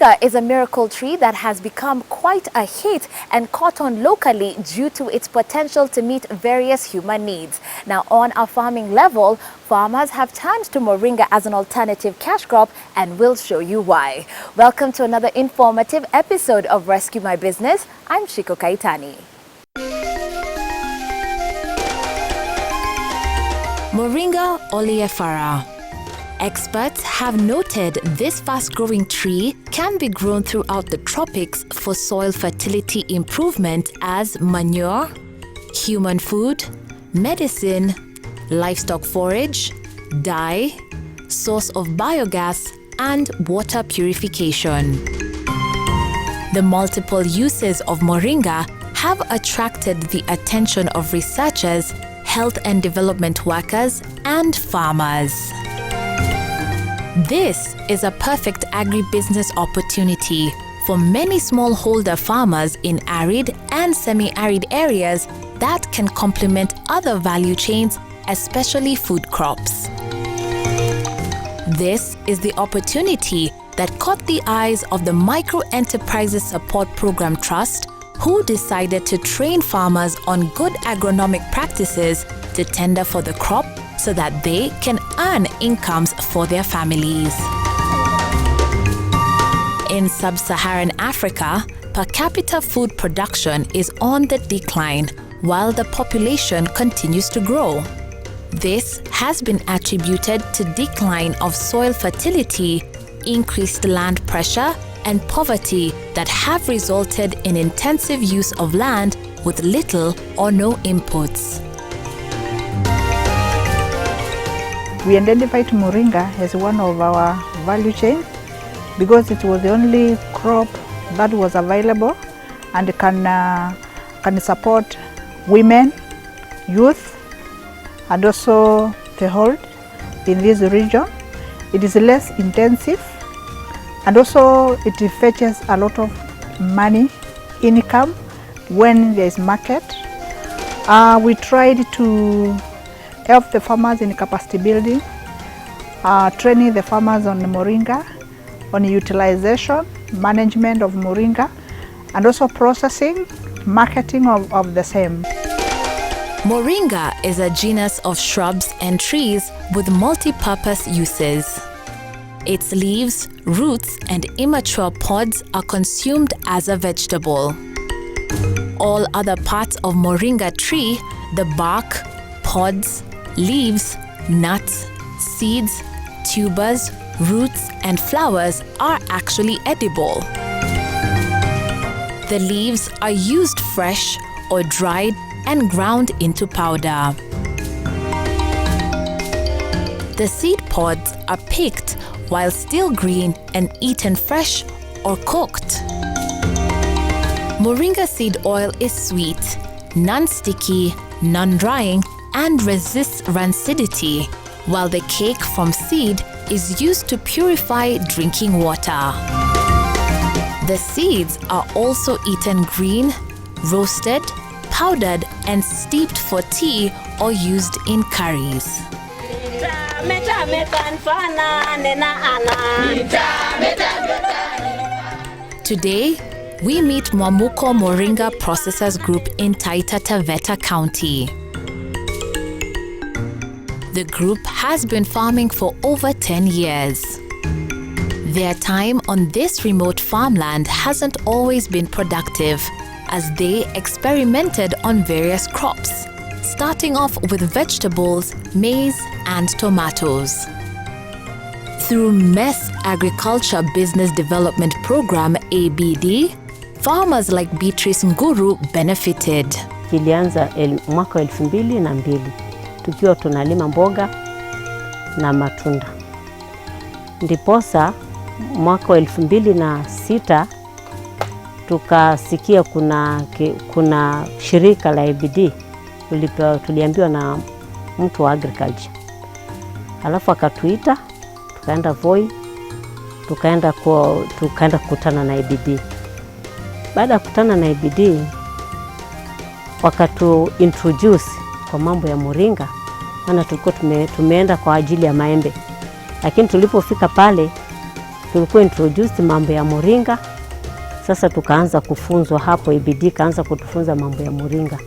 Moringa is a miracle tree that has become quite a hit and caught on locally due to its potential to meet various human needs. Now, on a farming level, farmers have turned to Moringa as an alternative cash crop, and we'll show you why. Welcome to another informative episode of Rescue My Business. I'm Shiko Kaitani. Moringa oleifera. Experts have noted this fast-growing tree can be grown throughout the tropics for soil fertility improvement as manure, human food, medicine, livestock forage, dye, source of biogas, and water purification. The multiple uses of Moringa have attracted the attention of researchers, health and development workers, and farmers. This is a perfect agribusiness opportunity for many smallholder farmers in arid and semi-arid areas that can complement other value chains, especially food crops. This is the opportunity that caught the eyes of the Micro Enterprises Support Program Trust, who decided to train farmers on good agronomic practices to tender for the crop so that they can earn incomes for their families. In sub-Saharan Africa, per capita food production is on the decline while the population continues to grow. This has been attributed to decline of soil fertility, increased land pressure, and poverty that have resulted in intensive use of land with little or no inputs. We identified Moringa as one of our value chain because it was the only crop that was available and can support women, youth, and also the whole in this region. It is less intensive, and also it fetches a lot of money, income when there is market. We tried to help the farmers in capacity building, training the farmers on Moringa, on utilization, management of Moringa, and also processing, marketing of the same. Moringa is a genus of shrubs and trees with multi-purpose uses. Its leaves, roots, and immature pods are consumed as a vegetable. All other parts of Moringa tree, the bark, pods, leaves, nuts, seeds, tubers, roots, and flowers are actually edible. The leaves are used fresh or dried and ground into powder. The seed pods are picked while still green and eaten fresh or cooked. Moringa seed oil is sweet, non-sticky, non-drying, and resists rancidity, while the cake from seed is used to purify drinking water. The seeds are also eaten green, roasted, powdered, and steeped for tea or used in curries. Today, we meet Momoko Moringa Processors Group in Taita Taveta County. The group has been farming for over 10 years. Their time on this remote farmland hasn't always been productive, as they experimented on various crops, starting off with vegetables, maize, and tomatoes. Through MES Agriculture Business Development Program ABD, farmers like Beatrice Nguru benefited. Kilianza mwaka 2002 tukiwa tunalima mboga na matunda. Ndiposa mwaka 2006 tukasikia kuna shirika la ABD tuliambiwa na mtu wa agriculture. Alafu akatuita, tukaenda Voi, tukaenda kukutana na ABD. Baada ya kukutana na ABD, wakatu introduce kwa mambo ya Moringa, maana tulikuwa tumeenda kwa ajili ya maembe. Lakini tulipofika pale tulikuwa introduced mambo ya moringa. Sasa tukaanza kufunzwa hapo, ABD kaanza kutufunza mambo ya moringa.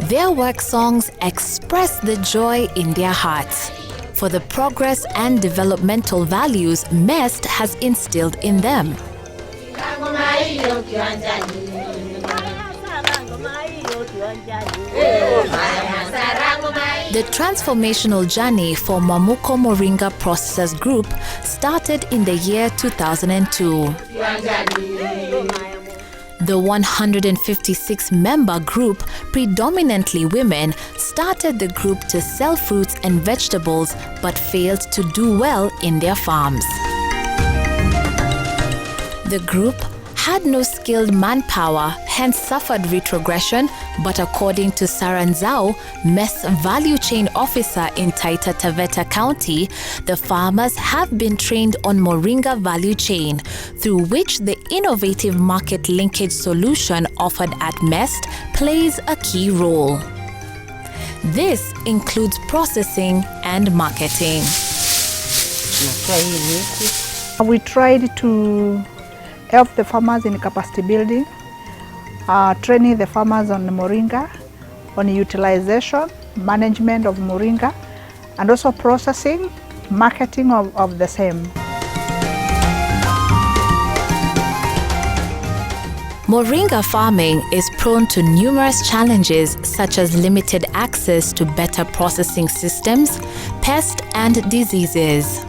Their work songs express the joy in their hearts for the progress and developmental values MEST has instilled in them. The transformational journey for Momoko Moringa Processors Group started in the year 2002. The 156-member group, predominantly women, started the group to sell fruits and vegetables but failed to do well in their farms. The group had no skilled manpower, hence suffered retrogression, but according to Saran Zhao, MEST Value Chain Officer in Taita Taveta County, the farmers have been trained on Moringa value chain, through which the innovative market linkage solution offered at MEST plays a key role. This includes processing and marketing. We tried to help the farmers in capacity building, training the farmers on moringa, on utilization, management of moringa, and also processing, marketing of the same. Moringa farming is prone to numerous challenges such as limited access to better processing systems, pests, and diseases.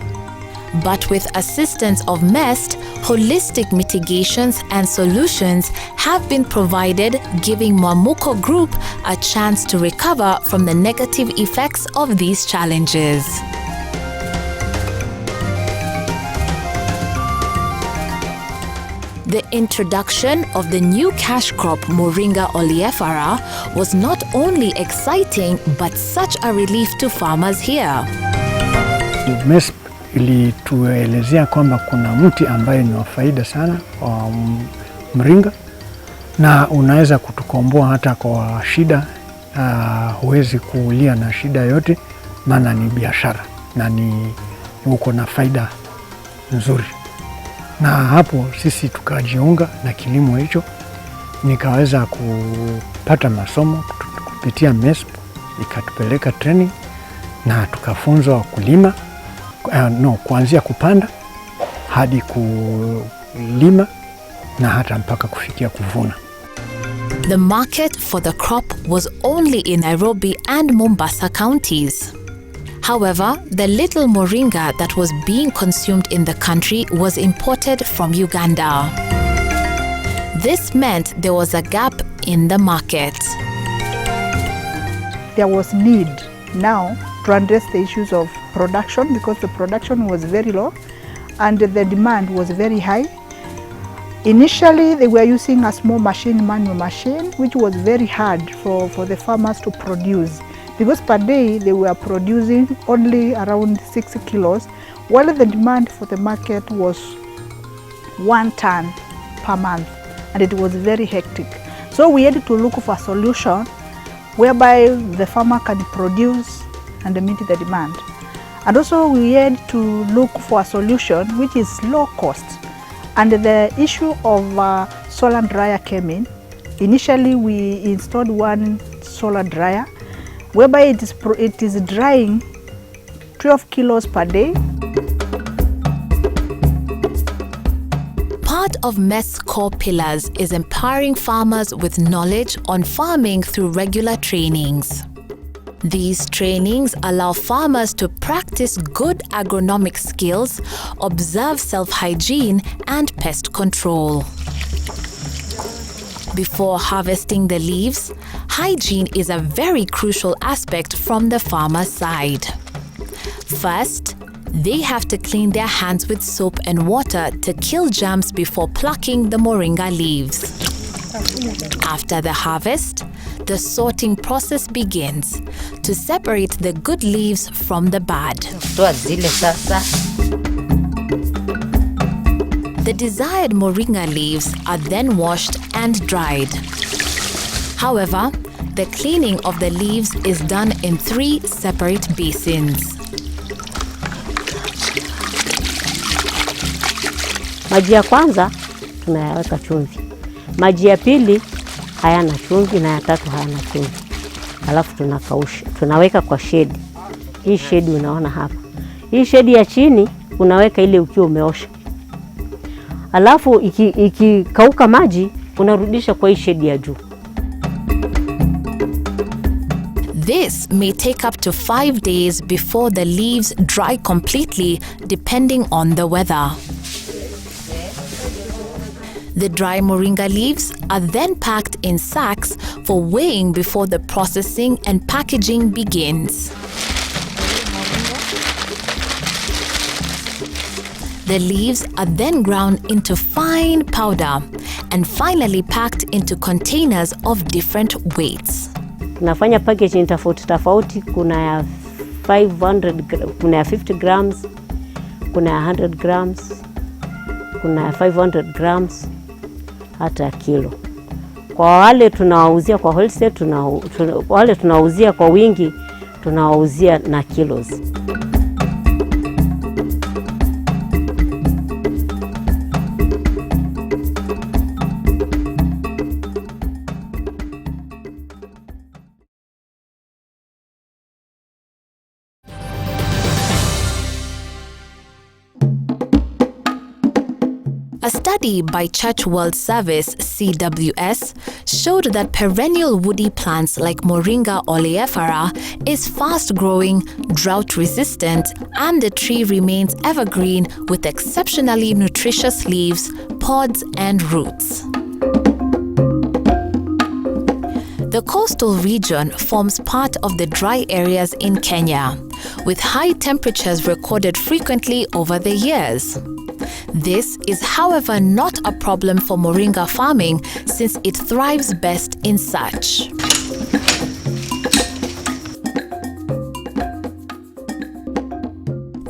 But with assistance of MEST, holistic mitigations and solutions have been provided, giving Momoko Group a chance to recover from the negative effects of these challenges. The introduction of the new cash crop Moringa oleifera was not only exciting but such a relief to farmers here. MEST ilituelezea kwamba kuna mti ambaye ni wa faida sana wa mringa na unaweza kutukomboa hata kwa shida. Huwezi kuulia na shida yote, maana ni biashara na ni uko na faida nzuri. Na hapo sisi tukajiunga na kilimo hicho, nikaweza kupata masomo kupitia MEST, ikatupeleka training na tukafunzwa kulima, kuanzia kupanda hadi kulima na hata mpaka kufikia kuvuna. The market for the crop was only in Nairobi and Mombasa counties. However, the little moringa that was being consumed in the country was imported from Uganda. This meant there was a gap in the market. There was need now to address the issues of production, because the production was very low and the demand was very high. Initially, they were using a small machine, manual machine, which was very hard for the farmers to produce, because per day they were producing only around 6 kilos, while the demand for the market was 1 ton per month, and it was very hectic. So we had to look for a solution whereby the farmer can produce and meet the demand. And also we had to look for a solution which is low cost. And the issue of solar dryer came in. Initially we installed one solar dryer whereby it is drying 12 kilos per day. Part of MEST's core pillars is empowering farmers with knowledge on farming through regular trainings. These trainings allow farmers to practice good agronomic skills, observe self-hygiene, and pest control. Before harvesting the leaves, hygiene is a very crucial aspect from the farmer's side. First, they have to clean their hands with soap and water to kill germs before plucking the moringa leaves. After the harvest, the sorting process begins to separate the good leaves from the bad. The desired moringa leaves are then washed and dried. However, the cleaning of the leaves is done in 3 separate basins. Maji ya kwanza tunayaweka chumvi. Maji ya pili hayana chumvi na ya tatu hayana chumvi. Alafu tunakausha. Tunaweka kwa shedi. Hii shedi unaona hapa. Hii shedi ya chini unaweka ile ukiwa umeosha. Alafu ikikauka maji unarudisha kwa hii shedi ya juu. This may take up to 5 days before the leaves dry completely, depending on the weather. The dry moringa leaves are then packed in sacks for weighing before the processing and packaging begins. The leaves are then ground into fine powder and finally packed into containers of different weights. Tunafanya packaging tofauti, kuna ya 500, kuna ya 50 grams, kuna ya 100 grams, kuna ya 500 grams, hata kilo. Kwa wale tunawauzia kwa wholesale, wale tunawauzia kwa wingi, tunawauzia na kilos. A study by Church World Service (CWS) showed that perennial woody plants like Moringa oleifera is fast-growing, drought-resistant, and the tree remains evergreen with exceptionally nutritious leaves, pods, and roots. The coastal region forms part of the dry areas in Kenya, with high temperatures recorded frequently over the years. This is, however, not a problem for moringa farming since it thrives best in such.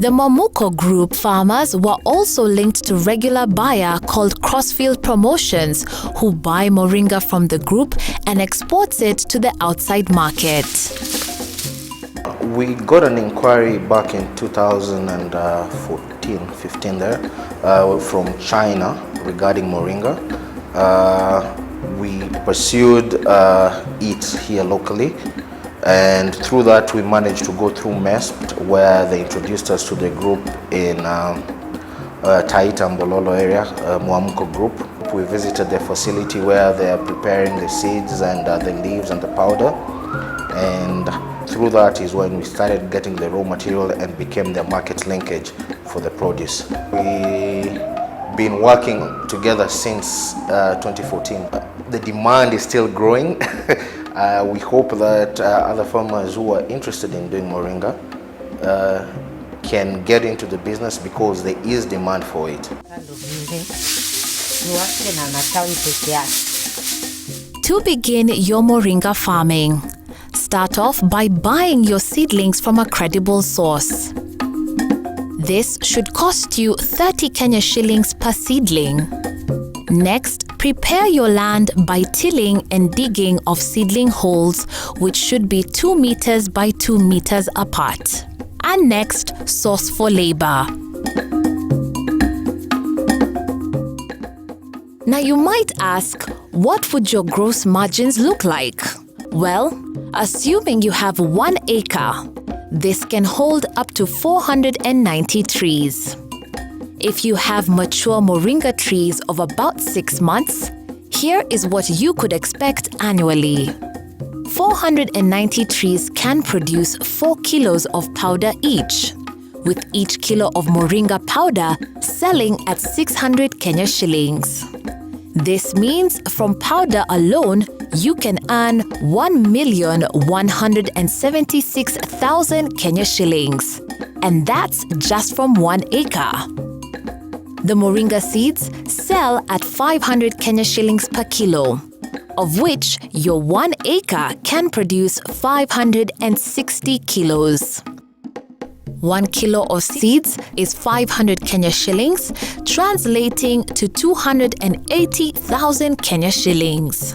The Momoko group farmers were also linked to regular buyer called Crossfield Promotions, who buy moringa from the group and exports it to the outside market. We got an inquiry back in 2014-15 there from China regarding moringa. We pursued it here locally, and through that we managed to go through MESP, where they introduced us to the group in Taita Mbololo area, Momoko group. We visited their facility where they are preparing the seeds and the leaves and the powder, and through that is when we started getting the raw material and became the market linkage for the produce. We've been working together since 2014. The demand is still growing. We hope that other farmers who are interested in doing moringa can get into the business because there is demand for it. To begin your moringa farming, start off by buying your seedlings from a credible source. This should cost you 30 Kenya shillings per seedling. Next, prepare your land by tilling and digging of seedling holes, which should be 2 meters by 2 meters apart. And next, source for labor. Now you might ask, what would your gross margins look like? Well, assuming you have 1 acre, this can hold up to 490 trees. If you have mature moringa trees of about 6 months, here is what you could expect annually. 490 trees can produce 4 kilos of powder each, with each kilo of moringa powder selling at 600 Kenya shillings. This means from powder alone, you can earn 1,176,000 Kenya shillings. And that's just from 1 acre. The moringa seeds sell at 500 Kenya shillings per kilo, of which your 1 acre can produce 560 kilos. 1 kilo of seeds is 500 Kenya shillings, translating to 280,000 Kenya shillings.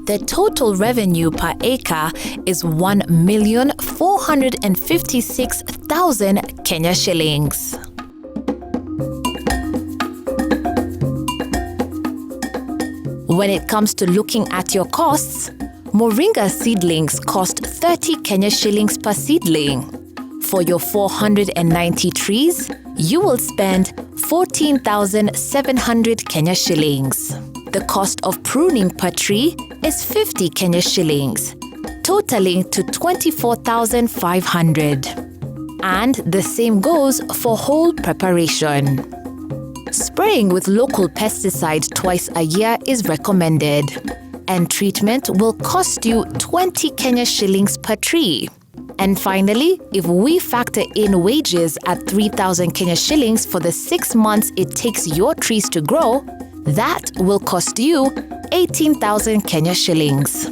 The total revenue per acre is 1,456,000 Kenya shillings. When it comes to looking at your costs, Moringa seedlings cost 30 Kenya shillings per seedling. For your 490 trees, you will spend 14,700 Kenya shillings. The cost of pruning per tree is 50 Kenya shillings, totaling to 24,500. And the same goes for whole preparation. Spraying with local pesticide twice a year is recommended, and treatment will cost you 20 Kenya shillings per tree. And finally, if we factor in wages at 3,000 Kenya shillings for the 6 months it takes your trees to grow, that will cost you 18,000 Kenya shillings.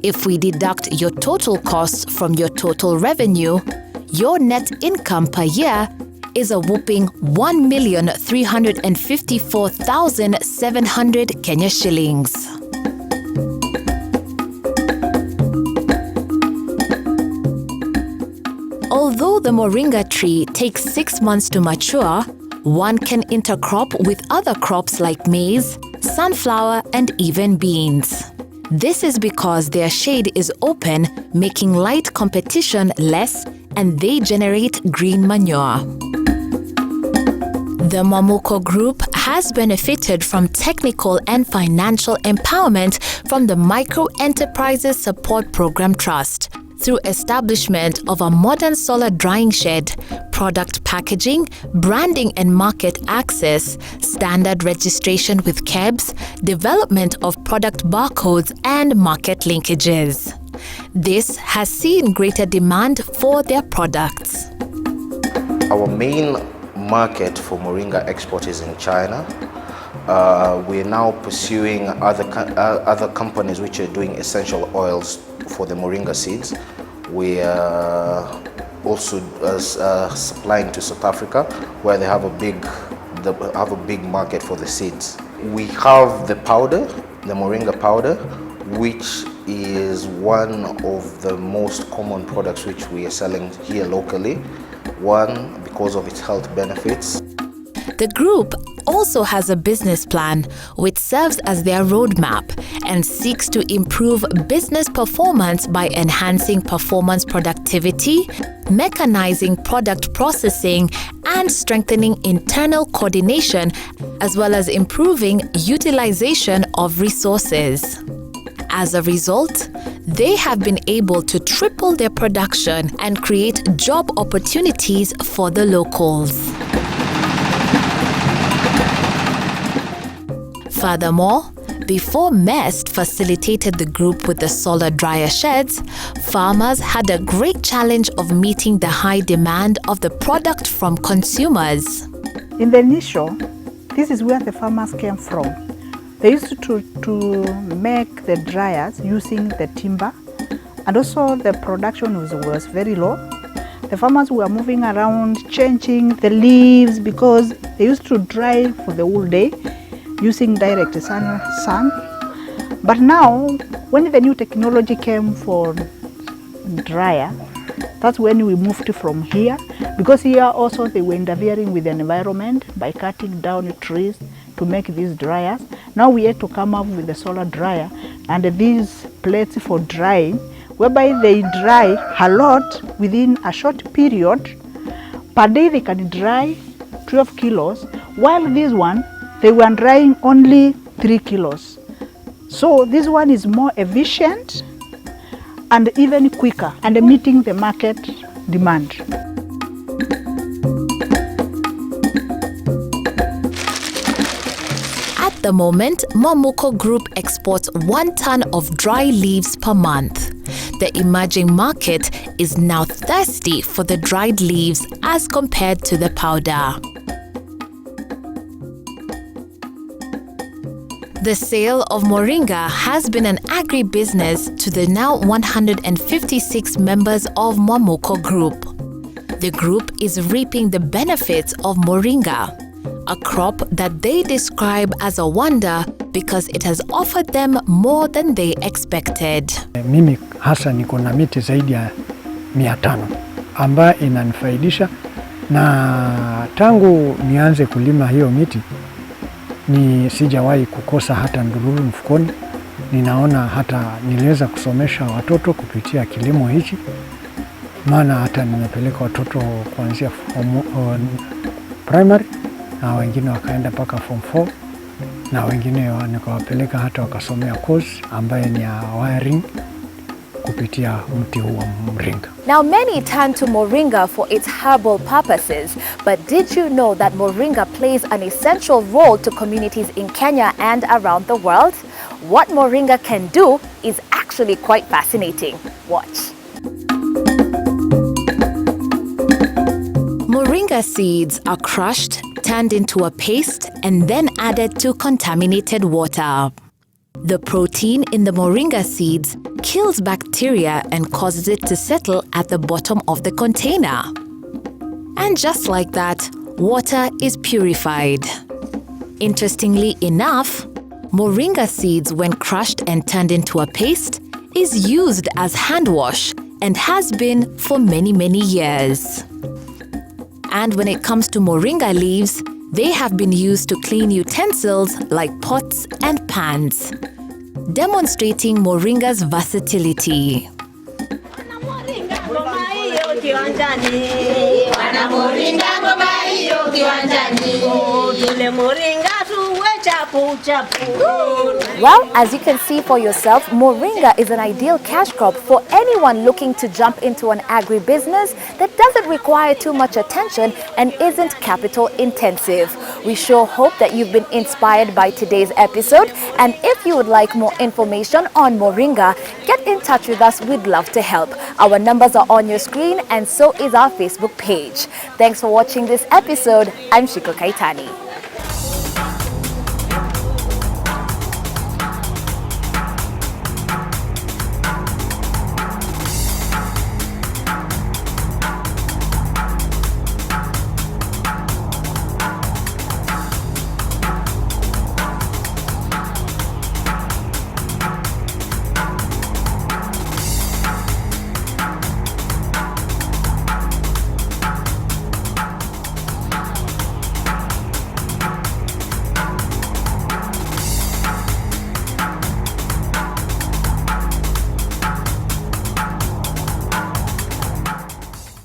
If we deduct your total costs from your total revenue, your net income per year is a whopping 1,354,700 Kenya shillings. Although the moringa tree takes 6 months to mature, one can intercrop with other crops like maize, sunflower, and even beans. This is because their shade is open, making light competition less, and they generate green manure. The Momoko Group has benefited from technical and financial empowerment from the Micro Enterprises Support Program Trust through establishment of a modern solar drying shed, product packaging, branding and market access, standard registration with KEBS, development of product barcodes, and market linkages. This has seen greater demand for their products. Our main market for moringa export is in China. We're now pursuing other companies which are doing essential oils for the moringa seeds. We are also supplying to South Africa, where they have a big market for the seeds. We have the powder, the moringa powder, which is one of the most common products which we are selling here locally. One, because of its health benefits. The group also has a business plan which serves as their roadmap and seeks to improve business performance by enhancing performance productivity, mechanizing product processing, and strengthening internal coordination, as well as improving utilization of resources. As a result, they have been able to triple their production and create job opportunities for the locals. Furthermore, before MEST facilitated the group with the solar dryer sheds, farmers had a great challenge of meeting the high demand of the product from consumers. In the initial, this is where the farmers came from. They used to make the dryers using the timber, and also the production was very low. The farmers were moving around, changing the leaves because they used to dry for the whole day using direct sun. But now, when the new technology came for dryer, that's when we moved from here, because here also they were interfering with the environment by cutting down trees to make these dryers. Now we had to come up with the solar dryer and these plates for drying, whereby they dry a lot within a short period. Per day they can dry 12 kilos, while this one, they were drying only 3 kilos. So this one is more efficient and even quicker and meeting the market demand. At the moment, Momoko Group exports 1 ton of dry leaves per month. The emerging market is now thirsty for the dried leaves as compared to the powder. The sale of moringa has been an agribusiness to the now 156 members of Momoko Group. The group is reaping the benefits of moringa, a crop that they describe as a wonder because it has offered them more than they expected. Mimi hasa niko na miti zaidi ya 500 ambayo inanifaidisha, na tangu nianze kulima hiyo miti ni sijawahi kukosa hata ndururu mfukoni. Ninaona hata niliweza kusomesha watoto kupitia kilimo hichi, maana hata nimepeleka watoto kuanzia primary na wengine wakaenda mpaka form 4 na wengine nikawapeleka hata wakasomea course ambaye ni ya wiring kupitia mti huu wa moringa. Now many turn to moringa for its herbal purposes, but did you know that moringa plays an essential role to communities in Kenya and around the world? What moringa can do is actually quite fascinating. Watch. Moringa seeds are crushed, turned into a paste, and then added to contaminated water. The protein in the moringa seeds kills bacteria and causes it to settle at the bottom of the container. And just like that, water is purified. Interestingly enough, moringa seeds, when crushed and turned into a paste, is used as hand wash and has been for many, many years. And when it comes to moringa leaves, they have been used to clean utensils like pots and pans, demonstrating moringa's versatility. Well, as you can see for yourself, moringa is an ideal cash crop for anyone looking to jump into an agribusiness that doesn't require too much attention and isn't capital intensive. We sure hope that you've been inspired by today's episode, and if you would like more information on moringa, get in touch with us. We'd love to help. Our numbers are on your screen, and so is our Facebook page. Thanks for watching this episode. I'm Shiko Kaitani.